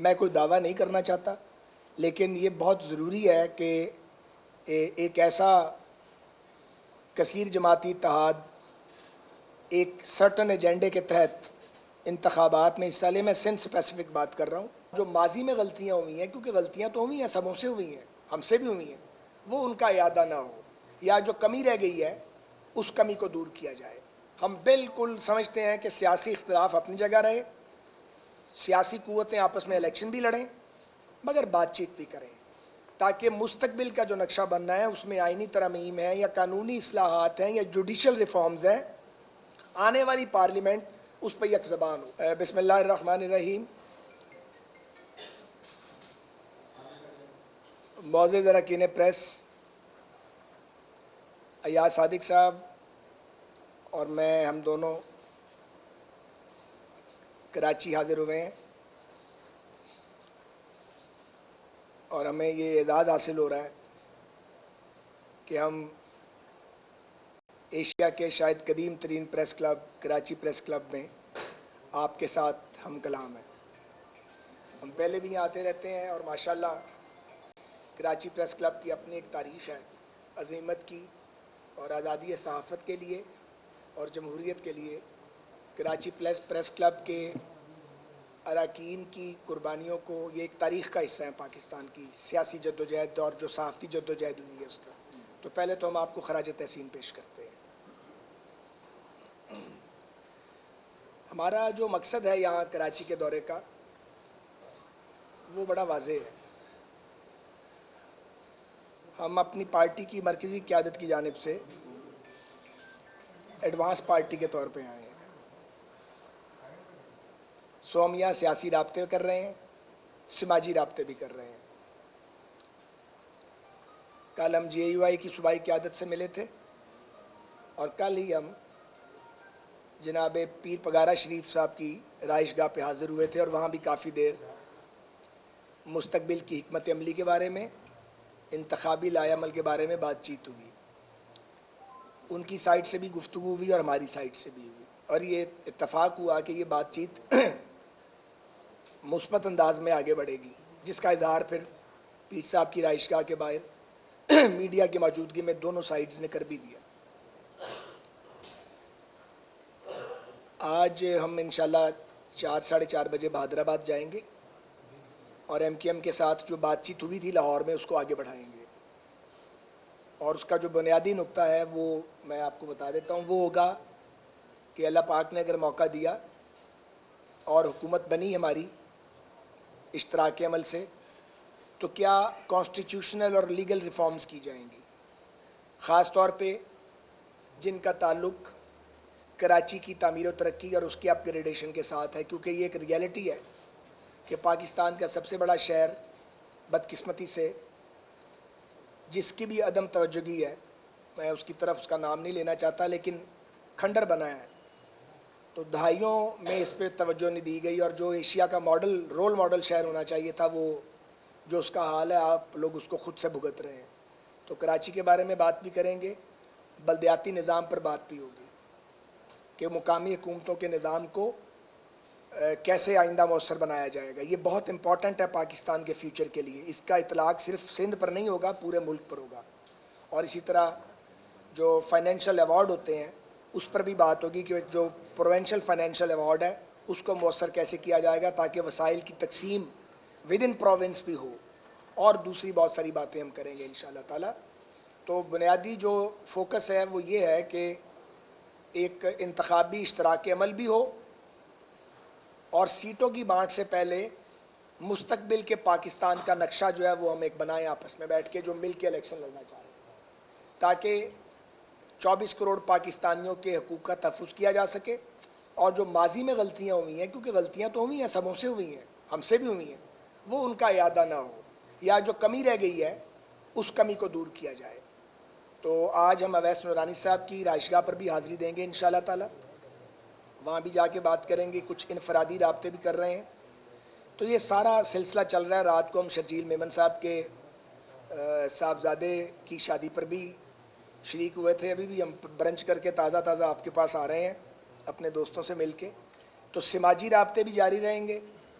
میں کوئی دعویٰ نہیں کرنا چاہتا، لیکن یہ بہت ضروری ہے کہ ایک ایسا کثیر جماعتی اتحاد ایک سرٹن ایجنڈے کے تحت انتخابات میں حصہ لے۔ میں سندھ اسپیسیفک بات کر رہا ہوں۔ جو ماضی میں غلطیاں ہوئی ہیں، کیونکہ غلطیاں تو ہوئی ہیں، سبوں سے ہوئی ہیں، ہم سے بھی ہوئی ہیں، وہ ان کا اعادہ نہ ہو، یا جو کمی رہ گئی ہے اس کمی کو دور کیا جائے۔ ہم بالکل سمجھتے ہیں کہ سیاسی اختلاف اپنی جگہ رہے، سیاسی قوتیں آپس میں الیکشن بھی لڑیں، مگر بات چیت بھی کریں، تاکہ مستقبل کا جو نقشہ بننا ہے اس میں آئینی ترامیم ہے یا قانونی اصلاحات ہیں یا جوڈیشل ریفارمز ہیں، آنے والی پارلیمنٹ اس پہ یک زبان ہو۔ بسم اللہ الرحمن الرحیم۔ معزز اراکین پریس، ایاز صادق صاحب اور میں، ہم دونوں کراچی حاضر ہوئے ہیں، اور ہمیں یہ اعزاز حاصل ہو رہا ہے کہ ہم ایشیا کے شاید قدیم ترین press club Karachi press club میں آپ کے ساتھ ہم کلام ہیں۔ ہم پہلے بھی یہاں آتے رہتے ہیں، اور ماشاءاللہ کراچی پریس کلب کی اپنی ایک تاریخ ہے عظیمت کی، اور آزادی صحافت کے لیے اور جمہوریت کے لیے کراچی پریس کلب کے اراکین کی قربانیوں کو، یہ ایک تاریخ کا حصہ ہے پاکستان کی سیاسی جدوجہد اور جو صحافتی جدوجہد ہوئی ہے اس کا۔ تو پہلے تو ہم آپ کو خراج تحسین پیش کرتے ہیں۔ ہمارا جو مقصد ہے یہاں کراچی کے دورے کا وہ بڑا واضح ہے۔ ہم اپنی پارٹی کی مرکزی قیادت کی جانب سے ایڈوانس پارٹی کے طور پہ آئے ہیں، سو ہم یہاں سیاسی رابطے کر رہے ہیں، سماجی رابطے بھی کر رہے ہیں۔ کل ہم جے یو آئی کی صوبائی قیادت سے ملے تھے، اور کل ہی ہم جناب پیر پگارا شریف صاحب کی رہائش گاہ پہ حاضر ہوئے تھے، اور وہاں بھی کافی دیر مستقبل کی حکمت عملی کے بارے میں، انتخابی لائحہ عمل کے بارے میں بات چیت ہوئی۔ ان کی سائٹ سے بھی گفتگو ہوئی اور ہماری سائٹ سے بھی ہوئی، اور یہ اتفاق ہوا کہ یہ بات چیت مثبت انداز میں آگے بڑھے گی، جس کا اظہار پھر پیر صاحب کی رہائش گاہ کے باہر میڈیا کی موجودگی میں دونوں سائڈز نے کر بھی دیا۔ آج ہم انشاءاللہ 4:30 بجے بہادر آباد جائیں گے، اور ایم کیو ایم کے ساتھ جو بات چیت ہوئی تھی لاہور میں اس کو آگے بڑھائیں گے، اور اس کا جو بنیادی نقطہ ہے وہ میں آپ کو بتا دیتا ہوں۔ وہ ہوگا کہ اللہ پاک نے اگر موقع دیا اور حکومت بنی ہماری اشتراک عمل سے، تو کیا کانسٹیٹیوشنل اور لیگل ریفارمز کی جائیں گی، خاص طور پہ جن کا تعلق کراچی کی تعمیر و ترقی اور اس کی اپ گریڈیشن کے ساتھ ہے، کیونکہ یہ ایک ریئلٹی ہے کہ پاکستان کا سب سے بڑا شہر بدقسمتی سے، جس کی بھی عدم توجہی ہے، میں اس کی طرف اس کا نام نہیں لینا چاہتا، لیکن کھنڈر بنا ہے۔ تو دہائیوں میں اس پہ توجہ نہیں دی گئی، اور جو ایشیا کا رول ماڈل شہر ہونا چاہیے تھا، وہ جو اس کا حال ہے آپ لوگ اس کو خود سے بھگت رہے ہیں۔ تو کراچی کے بارے میں بات بھی کریں گے، بلدیاتی نظام پر بات بھی ہوگی کہ مقامی حکومتوں کے نظام کو کیسے آئندہ مؤثر بنایا جائے گا۔ یہ بہت امپورٹنٹ ہے پاکستان کے فیوچر کے لیے۔ اس کا اطلاق صرف سندھ پر نہیں ہوگا، پورے ملک پر ہوگا۔ اور اسی طرح جو فائنینشیل ایوارڈ ہوتے ہیں اس پر بھی بات ہوگی کہ جو پروونشل فائنینشیل ایوارڈ ہے اس کو مؤثر کیسے کیا جائے گا، تاکہ وسائل کی تقسیم ود ان پروونس بھی ہو، اور دوسری بہت ساری باتیں ہم کریں گے انشاءاللہ تعالی۔ تو بنیادی جو فوکس ہے وہ یہ ہے کہ ایک انتخابی اشتراک عمل بھی ہو، اور سیٹوں کی بانٹ سے پہلے مستقبل کے پاکستان کا نقشہ جو ہے وہ ہم ایک بنائیں آپس میں بیٹھ کے، جو مل کے الیکشن لڑنا چاہ رہے ہیں، تاکہ 24 کروڑ پاکستانیوں کے حقوق کا تحفظ کیا جا سکے، اور جو ماضی میں غلطیاں ہوئی ہیں، کیونکہ غلطیاں تو ہوئی ہیں، سبوں سے ہوئی ہیں، ہم سے بھی ہوئی ہیں، وہ ان کا اعادہ نہ ہو، یا جو کمی رہ گئی ہے اس کمی کو دور کیا جائے۔ تو آج ہم اویس نورانی صاحب کی رہائش گاہ پر بھی حاضری دیں گے انشاءاللہ تعالی، وہاں بھی جا کے بات کریں گے، کچھ انفرادی رابطے بھی کر رہے ہیں۔ تو یہ سارا سلسلہ چل رہا ہے۔ رات کو ہم شرجیل میمن صاحب کے صاحبزادے کی شادی پر بھی شریک ہوئے تھے، ابھی بھی ہم برنچ کر کے تازہ آپ کے پاس آ رہے ہیں اپنے دوستوں سے مل کے۔ تو سماجی رابطے بھی جاری رہیں گے،